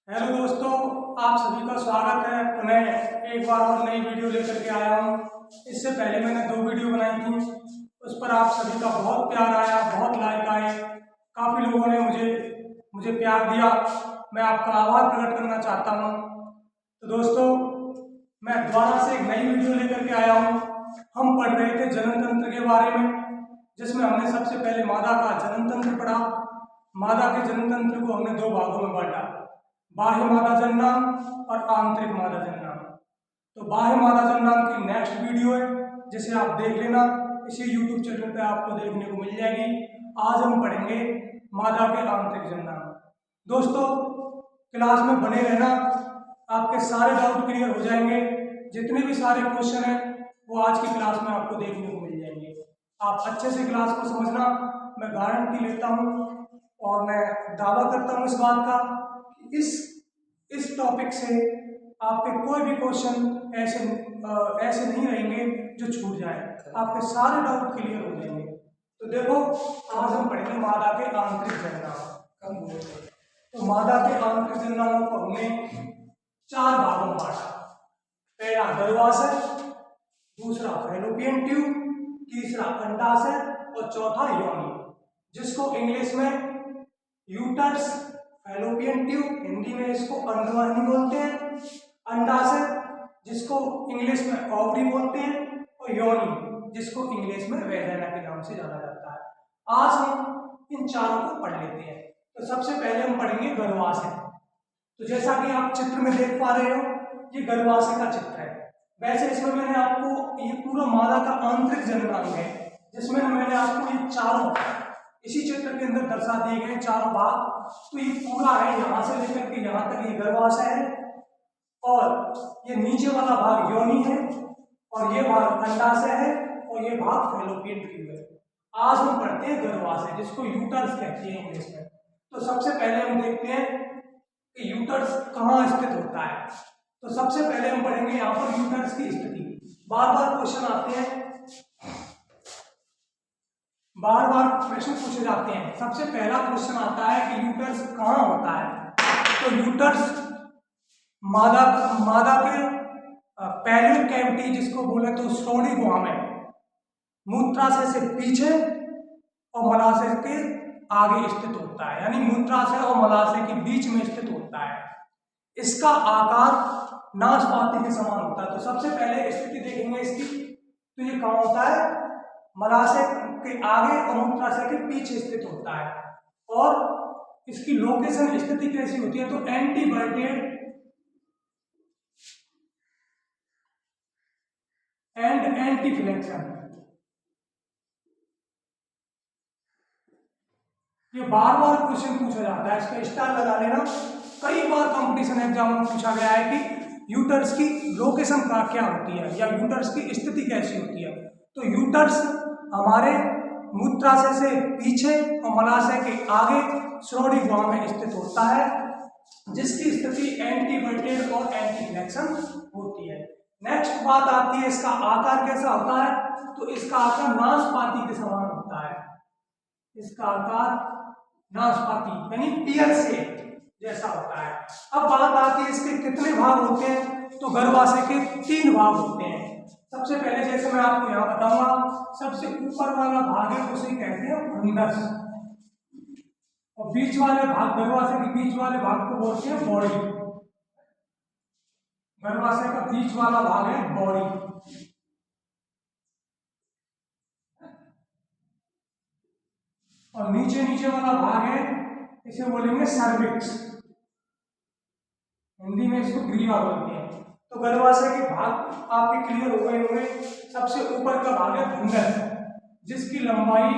Hello दोस्तों, आप सभी का स्वागत है। पुनः एक बार और नई वीडियो लेकर के आया हूँ। इससे पहले मैंने 2 वीडियो बनाई थी, उस पर आप सभी का बहुत प्यार आया, बहुत लाइक आए, काफ़ी लोगों ने मुझे प्यार दिया। मैं आपका आभार प्रकट करना चाहता हूँ। तो दोस्तों, मैं दोबारा से एक नई वीडियो लेकर के आया हूँ। हम पढ़ रहे थे जनन तंत्र के बारे में, जिसमें हमने सबसे पहले मादा का जनन तंत्र पढ़ा। मादा के जनन तंत्र को हमने 2 भागों में बांटा, बाह्य मादा जननांग और आंतरिक मादा जननांग। तो बाह्य मादा जननांग की नेक्स्ट वीडियो है, जिसे आप देख लेना, इसी YouTube चैनल पे आपको देखने को मिल जाएगी। आज हम पढ़ेंगे मादा के आंतरिक जननांग। दोस्तों, क्लास में बने रहना, आपके सारे डाउट क्लियर हो जाएंगे। जितने भी सारे क्वेश्चन हैं वो आज की क्लास में आपको देखने को मिल जाएंगे। आप अच्छे से क्लास को समझना, मैं गारंटी लेता हूँ और मैं दावा करता हूँ इस बात का, इस टॉपिक से आपके कोई भी क्वेश्चन ऐसे नहीं रहेंगे जो छूट जाए। आपके सारे डाउट क्लियर हो जाएंगे। तो देखो, आज हम पढ़ेंगे मादा के आंतरिक जननांग। तो मादा के आंतरिक जननांगों को हमने 4 भागों में बांटा। पहला गर्भाशय, दूसरा फैलोपियन ट्यूब, तीसरा अंडाशय और चौथा योनि, जिसको इंग्लिश में यूटर्स, फैलोपियन ट्यूब, हिंदी में इसको अंडवाहिनी बोलते हैं, अंडाशय जिसको इंग्लिश में ओवरी बोलते हैं, और योनि जिसको इंग्लिश में वैजाइना के नाम से जाना जाता है। आज हम इन चारों को पढ़ लेते हैं। तो सबसे पहले हम पढ़ेंगे गर्भाशय। तो जैसा कि आप चित्र में देख पा रहे हो, ये गर्भाशय का चित्र है। वैसे इसमें मैंने आपको, ये पूरा मादा का आंतरिक जननांग है, जिसमें मैंने आपको ये चारों इसी चित्र के अंदर दर्शा दिए गए 4 भाग। तो ये पूरा है, यहाँ से लेकर के यहाँ तक ये गर्भाशय है, और ये नीचे वाला भाग योनि है, और ये भाग अंडाशय है, और ये भाग फैलोपियन ट्यूब है। आज हम पढ़ते हैं गर्भाशय, जिसको यूटर्स कहते हैं इंग्लिश में। तो सबसे पहले हम देखते हैं कि यूटर्स कहाँ स्थित होता है। तो सबसे पहले हम पढ़ेंगे यहाँ पर यूटर्स की स्थिति। बार बार क्वेश्चन आते हैं, बार बार प्रश्न पूछे जाते हैं। सबसे पहला क्वेश्चन आता है कि यूटर्स कहाँ होता है। तो यूटर्स मादा के पैल्विक कैविटी, जिसको बोले तो श्रोणि गुहा में, मूत्राशय से पीछे और मलाशय के आगे स्थित होता है, यानी मूत्राशय और मलाशय के बीच में स्थित होता है। इसका आकार नाशपाती के समान होता है। तो सबसे पहले स्थिति देखेंगे इसकी। तो ये कहाँ होता है? मलाशय के आगे और मूत्राशय के पीछे स्थित होता है। और इसकी लोकेशन, स्थिति कैसी होती है? तो एंटीवर्टेड एंड एंटीफ्लेक्शन। ये बार बार क्वेश्चन पूछा जाता है, इसका स्टार लगा लेना। कई बार कंपटीशन एग्जाम में पूछा गया है कि यूटर्स की लोकेशन क्या होती है, या यूटर्स की स्थिति कैसी होती है। तो यूटर्स हमारे मूत्राशय से पीछे और मलाशय के आगे श्रोणि गुहा में स्थित होता है, जिसकी स्थिति एंटीवर्टेड और एंटीफ्लेक्शन होती है। नेक्स्ट बात आती है, इसका आकार कैसा होता है? तो इसका आकार नाशपाती के समान होता है। इसका आकार नाशपाती यानी पियर शेप जैसा होता है। अब बात आती है इसके कितने भाग होते हैं। तो गर्भाशय के 3 भाग होते हैं। सबसे पहले, जैसे मैं आपको यहाँ बताऊंगा, सबसे ऊपर वाला भाग है उसे कहते हैं फंडस, और बीच वाले भाग, गर्भाशय के बीच वाले भाग को बोलते हैं बॉडी। गर्भाशय का बीच वाला भाग है बॉडी, और नीचे वाला भाग है, इसे बोलेंगे सर्विक्स। हिंदी में इसको ग्रीवा बोलते हैं। तो गर्भाशय के भाग आपके क्लियर हो गए होंगे। सबसे ऊपर का भाग है फंडस, जिसकी लंबाई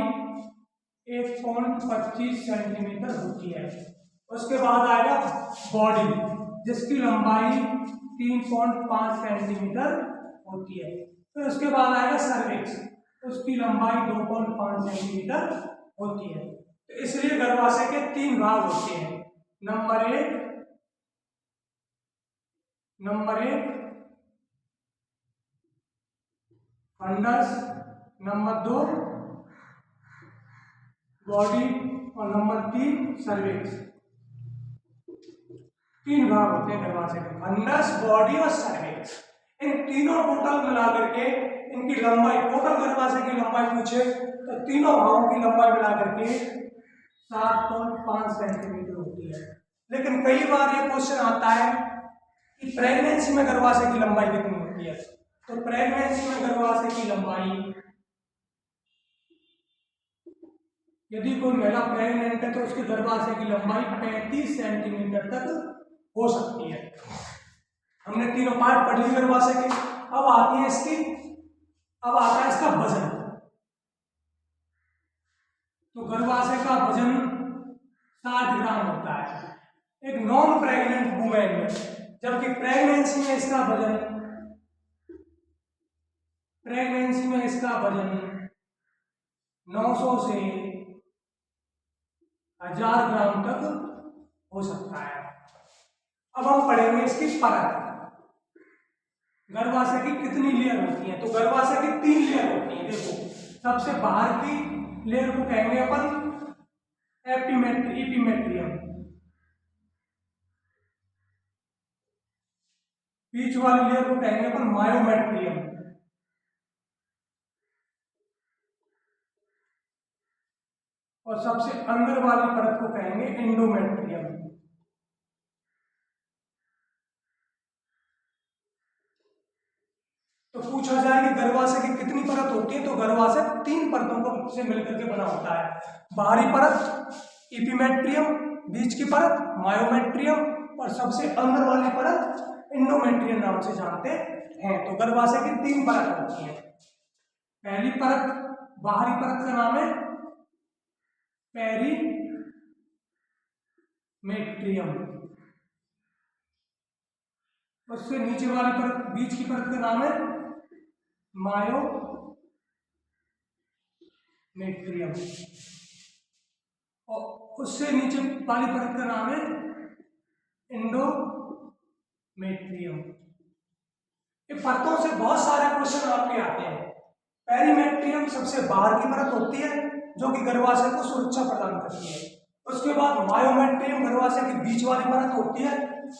1.25 सेंटीमीटर होती है। उसके बाद आएगा बॉडी, जिसकी लंबाई 3.5 सेंटीमीटर होती है। फिर उसके बाद आएगा सर्विक्स, उसकी लंबाई 2.5 सेंटीमीटर होती है। तो इसलिए गर्भाशय के 3 भाग होते हैं। नंबर 1 फंडस, नंबर 2 बॉडी, और नंबर 3 सर्विक्स। तीन भाग होते हैं गर्भाशय के, फंडस, बॉडी और सर्विक्स। इन तीनों टोटल मिला करके इनकी लंबाई, टोटल गर्भाशय की लंबाई पूछे तो तीनों भागों की लंबाई मिला करके 7.5 सेंटीमीटर होती है। लेकिन कई बार ये क्वेश्चन आता है कि प्रेगनेंसी में गर्भाशय की लंबाई कितनी होती है। तो प्रेगनेंसी में गर्भाशय की लंबाई, यदि कोई महिला प्रेग्नेंट है तो उसके गर्भाशय की लंबाई 35 सेंटीमीटर तक हो सकती है। हमने तीनों पार्ट पढ़ लिए गर्भाशय के। अब आती है इसकी, अब आता है इसका वजन। तो गर्भाशय का वजन 60 ग्राम होता है एक नॉन प्रेग्नेंट वुमेन में, जबकि प्रेगनेंसी में इसका वजन 900 से 1000 ग्राम तक हो सकता है। अब हम पढ़ेंगे इसकी परत, गर्भाशय की कितनी लेयर होती है। तो गर्भाशय की 3 लेयर होती है। देखो, सबसे बाहर की लेयर को कहेंगे अपन एपिमेट्रियम, बीच वाली लेयर को कहेंगे अपन मायोमेट्रियम, और सबसे अंदर वाली परत को कहेंगे एंडोमेट्रियम। तो पूछा जाए कि गर्भाशय की कितनी परत होती है, तो गर्भाशय 3 परतों को से मिलकर के बना होता है। बाहरी परत एपिमेट्रियम, बीच की परत मायोमेट्रियम, और सबसे अंदर वाली परत एंडोमेट्रियम नाम से जानते हैं। तो गर्भाशय की 3 परत होती है। पहली परत, बाहरी परत का नाम है पेरीमेट्रियम, उससे नीचे वाली परत, बीच की परत का नाम है मायोमेट्रियम, और उससे नीचे वाली परत का नाम है एंडोमेट्रियम। ये परतों से बहुत सारे क्वेश्चन आपके आते हैं। पेरीमेट्रियम सबसे बाहर की परत होती है जो कि गर्भाशय को सुरक्षा प्रदान करती है। उसके बाद मायोमेट्रियम गर्भाशय की बीच वाली परत होती है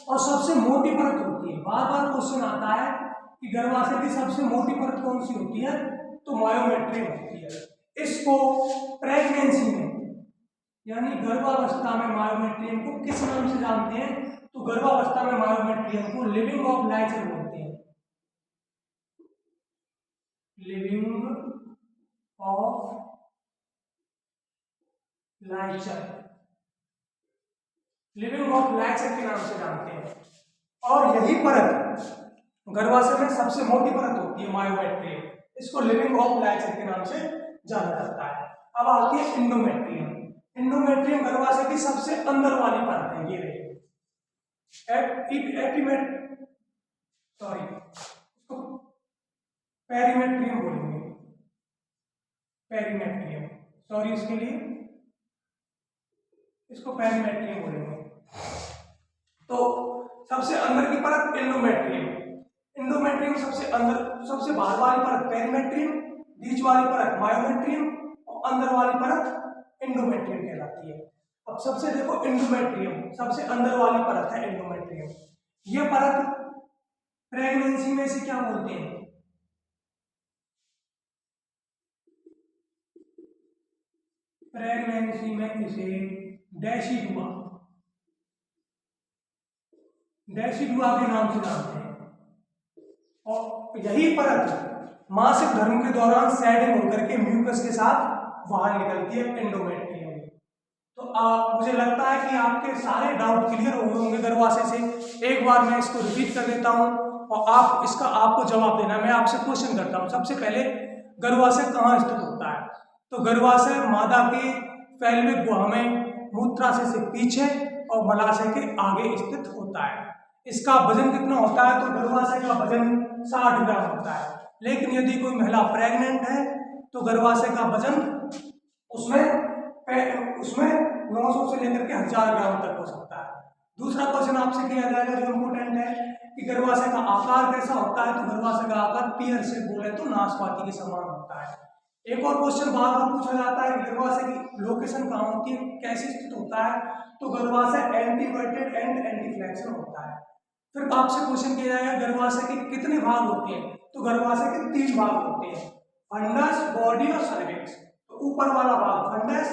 और सबसे मोटी परत होती है। बार बार क्वेश्चन आता है कि गर्भाशय की सबसे मोटी परत कौन सी होती है, तो मायोमेट्रियम होती है। इसको प्रेगनेंसी में यानी गर्भावस्था में मायोमेट्रियम को किस नाम से जानते हैं, तो गर्भावस्था में मायोमेट्रियम को लिविंग ऑफ लाइचर बोलते हैं। लिविंग ऑफ लाइचर, लिविंग ऑफ लाइचर के नाम से जानते हैं। और यही परत गर्भाशय में सबसे मोटी परत होती है मायोमेट्रियम, इसको लिविंग ऑफ लाइचर के नाम से जाना जाता है। अब आती है एंडोमेट्रियम। एंडोमेट्रियम गर्भाशय की सबसे अंदर वाली परत है, ये रही पेरीमेट्रियम बोलेंगे, पेरीमेट्रियम, सॉरी इसके लिए इसको पेरीमेट्रियम बोलेंगे। तो सबसे अंदर की परत एंडोमेट्रियम, एंडोमेट्रियम सबसे अंदर, सबसे बाहर वाली परत पेरीमेट्रियम, बीच वाली परत मायोमेट्रियम और अंदर वाली परत एंडोमेट्रियम कहलाती है। अब सबसे देखो एंडोमेट्रियम, सबसे अंदर वाली परत है एंडोमेट्रियम। यह परत प्रेगनेंसी में इसे क्या बोलते हैं, प्रेगनेंसी में इसे डेसिडुआ, डेसिडुआ के नाम से जानते हैं। और यही परत मासिक धर्म के दौरान सैडिंग होकर के म्यूकस के साथ बाहर निकलती है एंडोमेट्रियम। तो मुझे लगता है कि आपके सारे डाउट क्लियर हो गए होंगे गर्भाशय से। एक बार मैं इसको रिपीट कर देता हूं और आप इसका आपको जवाब देना। मैं आपसे क्वेश्चन करता हूं। सबसे पहले गर्भाशय कहाँ स्थित होता है, तो गर्भाशय मादा के पैल्विक गुहा में मूत्राशय से पीछे और मलाशय के आगे स्थित होता है। इसका वजन कितना होता है, तो गर्भाशय का वजन 60 ग्राम होता है। लेकिन यदि कोई महिला प्रेग्नेंट है तो गर्भाशय का वजन उसमें 900 से लेकर के 1000 ग्राम तक हो सकता है। दूसरा क्वेश्चन आपसे किया जाएगा जो इम्पोर्टेंट है कि गर्भाशय का आकार कैसा होता है, तो गर्भाशय का आकार पेयर से बोले तो नाशपाती के समान होता है। एक और क्वेश्चन बार बार पूछा जाता है गर्भाशय की लोकेशन कहाँ होती है, कैसे स्थित होता है, तो गर्भाशय एंटीवर्टेड एंड एंटीफ्लेक्शन होता है। फिर आपसे क्वेश्चन किया जाएगा गर्भाशय के कितने भाग होते हैं, तो गर्भाशय के 3 भाग होते हैं, फंडस, बॉडी और सर्विक्स। तो ऊपर वाला भाग फंडस,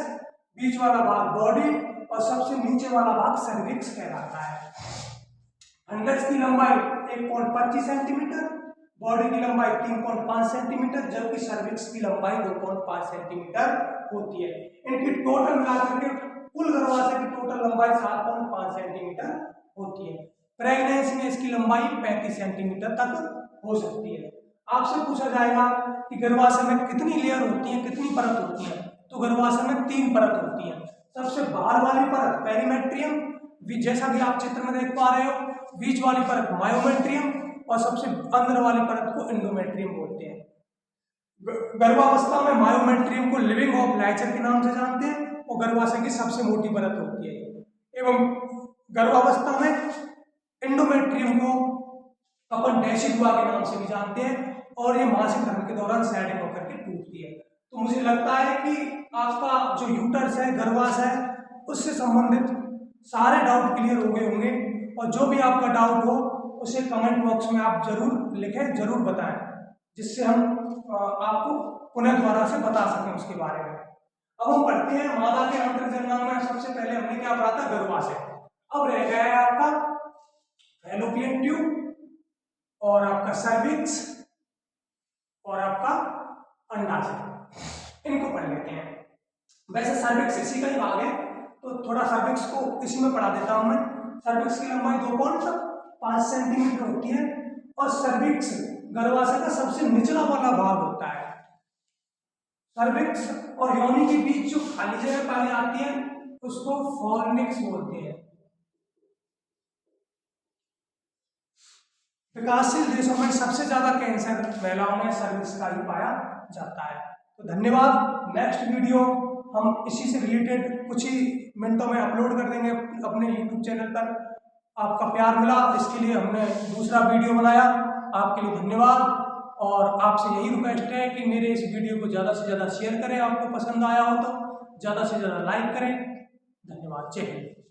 बीच वाला भाग बॉडी और सबसे नीचे वाला भाग सर्विक्स कहलाता है। फंडस की लंबाई 1.25 सेंटीमीटर, बॉडी की लंबाई 3.5 सेंटीमीटर, जबकि सर्विक्स की लंबाई 2.5 सेंटीमीटर होती है। इनकी टोटल मिलाकर के कुल गर्भाशय की टोटल लंबाई 7.5 सेंटीमीटर होती है। प्रेगनेंसी में इसकी लंबाई 35 सेंटीमीटर तक हो सकती है। आपसे पूछा जाएगा कि गर्भाशय में कितनी लेयर होती है, कितनी परत होती है, तो गर्भाशय में 3 परत होती है। सबसे बाहर वाली परत पेरीमेट्रियम, जैसा कि आप चित्र में देख पा रहे हो, बीच वाली परत मायोमेट्रियम और सबसे अंदर वाली परत को एंडोमेट्रियम बोलते हैं। गर्भावस्था में मायोमेट्रियम को लिविंग ऑफ लाइचर के नाम से जानते हैं और गर्भाशय की सबसे मोटी परत होती है। एवं गर्भावस्था में एंडोमेट्रियम को अपन डेसिडुआ के नाम से भी जानते हैं और ये मासिक धर्म के दौरान सेडिंग होकर के टूटती है। तो मुझे लगता है कि आपका जो यूटर्स है, गर्भाशय है, उससे संबंधित सारे डाउट क्लियर हो गए होंगे और जो भी आपका डाउट हो उसे कमेंट बॉक्स में आप जरूर लिखें, जरूर बताएं, जिससे हम आपको पुनः दोबारा से बता सकें उसके बारे में। अब हम पढ़ते हैं मादा के अंतर्जनन में। सबसे पहले हमने क्या पढ़ा था, गर्भाशय। अब रह गया है आपका फैलोपियन ट्यूब और आपका सर्विक्स और आपका अंडाशय। इनको पढ़ लेते हैं। वैसे सर्विक्स इसी का ही भाग है तो थोड़ा सर्विक्स को इसी में पढ़ा देता हूं मैं। सर्विक्स की लंबाई 2.5 सेंटीमीटर होती है और सर्विक्स गर्भाशय का सबसे निचला वाला भाग होता है। सर्विक्स और योनि के बीच जो खाली जगह पाई जाती है उसको फॉर्निक्स बोलते हैं। विकासशील देशों में सबसे ज्यादा कैंसर महिलाओं में सर्विक्स का ही पाया जाता है। तो धन्यवाद। नेक्स्ट वीडियो हम इसी से रिलेटेड कुछ ही मिनटों में अपलोड कर देंगे अपने YouTube चैनल पर। आपका प्यार मिला, इसके लिए हमने दूसरा वीडियो बनाया। आपके लिए धन्यवाद और आपसे यही रिक्वेस्ट है कि मेरे इस वीडियो को ज़्यादा से ज़्यादा शेयर करें, आपको पसंद आया हो तो ज़्यादा से ज़्यादा लाइक करें। धन्यवाद। जय हिंद।